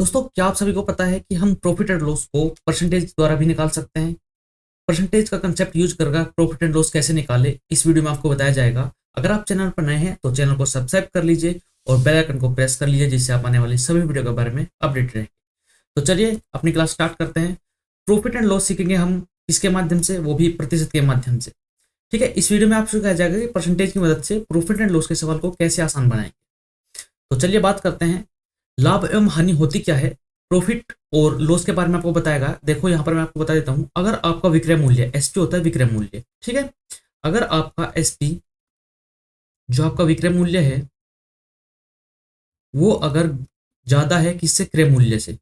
दोस्तों, क्या आप सभी को पता है कि हम प्रॉफिट एंड लॉस को परसेंटेज द्वारा भी निकाल सकते हैं। परसेंटेज का कंसेप्ट यूज कर प्रॉफिट एंड लॉस कैसे निकाले, इस वीडियो में आपको बताया जाएगा। अगर आप चैनल पर नए हैं तो चैनल को सब्सक्राइब कर लीजिए और बेल आइकन को प्रेस कर लीजिए, जिससे आप आने वाली सभी वीडियो के बारे में अपडेट रहें। तो चलिए अपनी क्लास स्टार्ट करते हैं। प्रॉफिट एंड लॉस सीखेंगे हम किसके माध्यम से, वो भी प्रतिशत के माध्यम से। ठीक है, इस वीडियो में आपसे सिखाया जाएगा कि परसेंटेज की मदद से प्रॉफिट एंड लॉस के सवाल को कैसे आसान बनाएंगे। तो चलिए बात करते हैं, लाभ एवं हानि होती क्या है। प्रॉफिट और लॉस के बारे में आपको बताएगा। देखो यहाँ पर मैं आपको बता देता हूँ, अगर आपका विक्रय मूल्य एसपी होता है, विक्रय मूल्य, ठीक है। अगर आपका एसपी, जो आपका विक्रय मूल्य है, वो अगर ज्यादा है किससे, क्रय मूल्य से,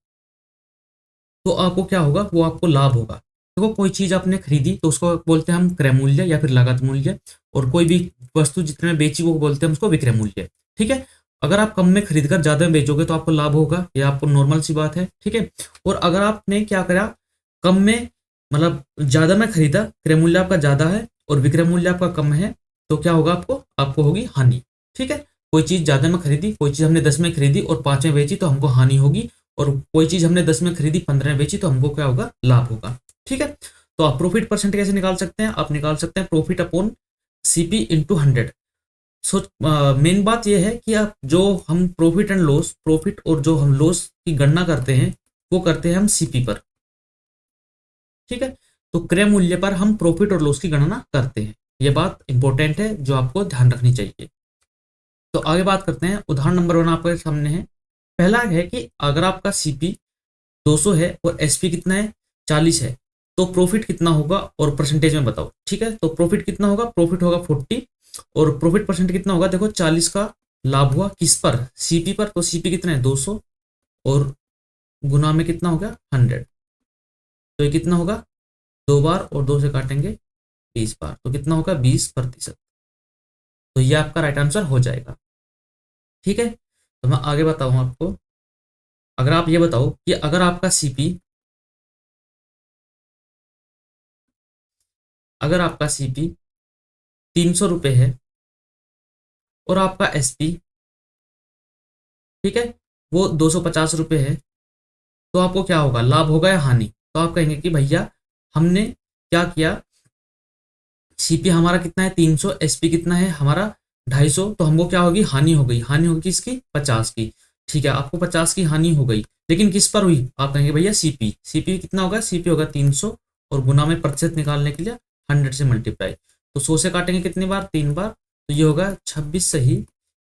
तो आपको क्या होगा, वो आपको लाभ होगा। देखो, कोई चीज आपने खरीदी तो उसको बोलते हैं हम क्रय मूल्य या फिर लागत मूल्य, और कोई भी वस्तु जितने में बेची वो बोलते हैं हम उसको विक्रय मूल्य। ठीक है, अगर आप कम में खरीद कर ज्यादा में बेचोगे तो आपको लाभ होगा, ये आपको नॉर्मल सी बात है। ठीक है, और अगर आपने क्या करा, कम में मतलब ज्यादा में खरीदा, क्रय मूल्य आपका ज्यादा है और विक्रय मूल्य आपका कम है, तो क्या होगा, आपको आपको होगी हानि। ठीक है, कोई चीज ज्यादा में खरीदी, कोई चीज हमने 10 में खरीदी और 5 में बेची तो हमको हानि होगी, और कोई चीज हमने 10 में खरीदी 15 में बेची तो हमको क्या होगा, लाभ होगा। ठीक है, तो आप प्रॉफिट परसेंट कैसे निकाल सकते हैं, आप निकाल सकते हैं profit upon CP into 100। So main बात यह है कि आप जो हम प्रॉफिट एंड लॉस, प्रॉफिट और जो हम लॉस की गणना करते हैं वो करते हैं हम सीपी पर। ठीक है, तो क्रय मूल्य पर हम प्रॉफिट और लॉस की गणना करते हैं। यह बात इंपॉर्टेंट है जो आपको ध्यान रखनी चाहिए। तो आगे बात करते हैं, उदाहरण नंबर 1 आपके सामने है। पहला है कि अगर आपका सीपी 200 है और एसपी कितना है, 40 है, तो प्रॉफिट कितना होगा और परसेंटेज में बताओ। ठीक है, तो प्रॉफिट कितना होगा, प्रॉफिट होगा 40 और प्रॉफिट परसेंट कितना होगा। देखो, 40 का लाभ हुआ किस पर, सीपी पर, तो सीपी कितना है 200 और गुना में कितना हो गया 100, तो ये कितना होगा, 2 बार और 2 से काटेंगे 20 बार, तो कितना होगा 20%। तो ये आपका राइट आंसर हो जाएगा। ठीक है, तो मैं आगे बताऊं आपको। अगर आप ये बताओ कि अगर आपका सीपी, अगर आपका सीपी 300 रुपये है और आपका एसपी, ठीक है, वो 250 रुपये है, तो आपको क्या होगा, लाभ होगा या हानि। तो आप कहेंगे कि भैया हमने क्या किया, सीपी हमारा कितना है 300, एसपी कितना है हमारा 250, तो हमको क्या होगी, हानि हो गई। हानि होगी किसकी, 50 की। ठीक है, आपको 50 की हानि हो गई, लेकिन किस पर हुई, आप कहेंगे भैया सीपी। सीपी कितना होगा, सीपी होगा 300 और गुना में प्रतिशत निकालने के लिए 100 से मल्टीप्लाई, तो 100 से काटेंगे कितनी बार, 3 बार, तो ये होगा 26 सही,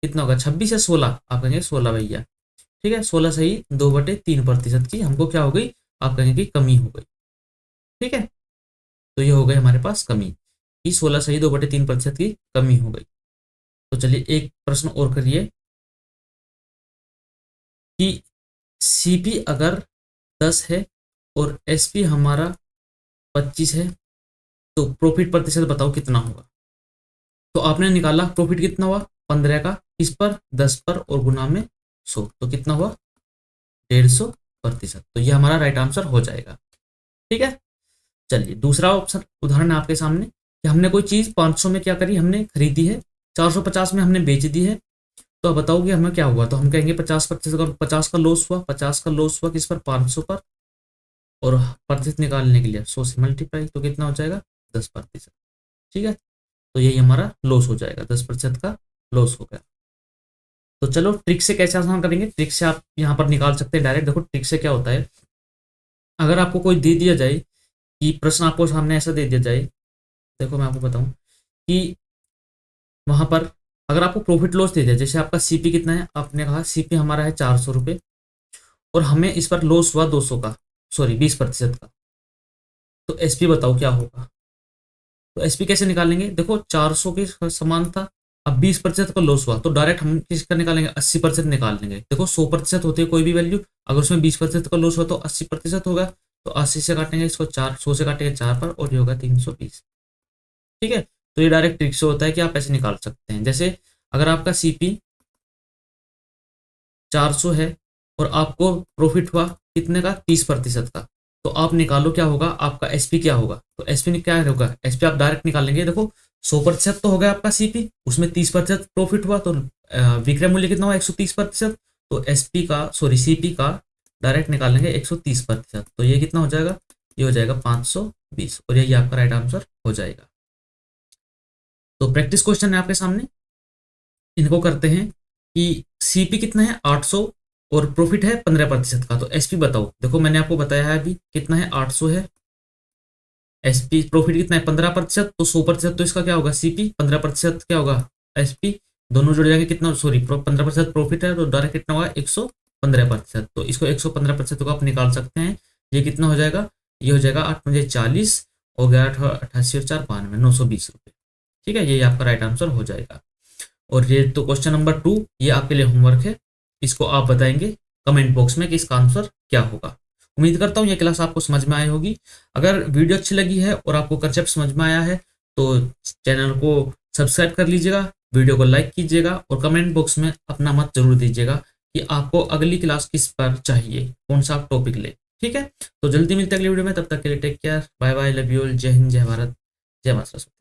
कितना होगा 26 या 16, आप कहेंगे 16 भैया। ठीक है, 16 सही 2/3% की हमको क्या हो गई, आप कहेंगे कि कमी हो गई। ठीक है, तो ये हो गई हमारे पास कमी, कि 16 सही 2/3% की कमी हो गई। तो चलिए एक प्रश्न और करिए कि सीपी अगर 10 है और एसपी हमारा 25 है, तो प्रॉफिट प्रतिशत बताओ कितना होगा। तो आपने निकाला प्रॉफिट कितना हुआ, 15 का, इस पर 10 पर और गुना में 100, तो कितना हुआ 150%। तो ये हमारा राइट आंसर हो जाएगा। ठीक है, चलिए दूसरा ऑप्शन उदाहरण है आपके सामने कि हमने कोई चीज 500 में क्या करी, हमने खरीदी है, 450 में हमने बेच दी है, तो अब बताओ कि हमें क्या हुआ। तो हम कहेंगे 50% का, 50 का लॉस हुआ, 50 का लॉस हुआ किस पर, 500 पर, और प्रतिशत निकालने के लिए 100 से मल्टीप्लाई, तो कितना हो जाएगा 10%। ठीक है, तो यही हमारा लॉस हो जाएगा, 10% का लॉस हो गया। तो चलो ट्रिक से कैसे आसान करेंगे, ट्रिक से आप यहाँ पर निकाल सकते हैं डायरेक्ट। देखो ट्रिक से क्या होता है, अगर आपको कोई दे दिया जाए कि प्रश्न आपको सामने ऐसा दे दिया जाए, देखो मैं आपको बताऊं कि वहां पर अगर आपको प्रॉफिट लॉस दे दिया, जैसे आपका सीपी कितना है, आपने कहा सीपी हमारा है 400 रुपये और हमें इस पर लॉस हुआ 200 का, सॉरी 20% का, तो एसपी बताओ क्या होगा। तो एसपी कैसे निकालेंगे, देखो 400 के समान था, अब 20% का लॉस हुआ तो डायरेक्ट हम किसका निकालेंगे, 80% निकाल लेंगे। देखो 100% होती है कोई भी वैल्यू, अगर उसमें 20% का लॉस हुआ तो 80% होगा, तो 80 से काटेंगे इसको 4, 100 से काटेंगे 4 पर, और ये होगा 320। ठीक है, तो ये डायरेक्ट ट्रिक से होता है कि आप ऐसे निकाल सकते हैं। जैसे अगर आपका सीपी 400 है और आपको प्रॉफिट हुआ कितने का, 30% का, तो आप निकालो क्या होगा, आपका एसपी क्या होगा। तो एसपी क्या होगा, एसपी आप डायरेक्ट निकालेंगे। देखो 100% तो हो गया आपका सीपी, उसमें 30% प्रॉफिट हुआ, तो विक्रय मूल्य कितना हुआ 130%, तो एसपी का, सॉरी सीपी का डायरेक्ट निकालेंगे 130%, तो ये कितना हो जाएगा, ये हो जाएगा 520, और यही आपका राइट आंसर हो जाएगा। तो प्रैक्टिस क्वेश्चन है आपके सामने, इनको करते हैं कि सीपी कितना है 800 और प्रॉफिट है 15% का, तो एसपी बताओ। देखो मैंने आपको बताया है अभी कितना है, 800 है, एसपी प्रॉफिट कितना है 15%, तो 100% तो इसका क्या होगा सीपी, 15% क्या होगा एसपी, दोनों जुड़ जाएंगे कितना, सॉरी 15% प्रॉफिट है तो डायरेक्ट कितना होगा 115%, तो इसको 115% को आप निकाल सकते हैं, ये कितना हो जाएगा, ये हो जाएगा 8×40 और 11×88 और 4×92 920 रुपये। ठीक है, ये आपका राइट आंसर हो जाएगा। और ये तो क्वेश्चन नंबर 2 ये आपके लिए होमवर्क है, इसको आप बताएंगे कमेंट बॉक्स में कि इसका आंसर क्या होगा। उम्मीद करता हूँ ये क्लास आपको समझ में आई होगी। अगर वीडियो अच्छी लगी है और आपको कंसेप्ट समझ में आया है तो चैनल को सब्सक्राइब कर लीजिएगा, वीडियो को लाइक कीजिएगा और कमेंट बॉक्स में अपना मत जरूर दीजिएगा कि आपको अगली क्लास किस पर चाहिए, कौन सा आप टॉपिक ले। ठीक है, तो जल्दी मिलते हैं अगली वीडियो में, तब तक के लिए take care, bye bye, love you all, जय हिंद, जय भारत, जय माता सरस्वती।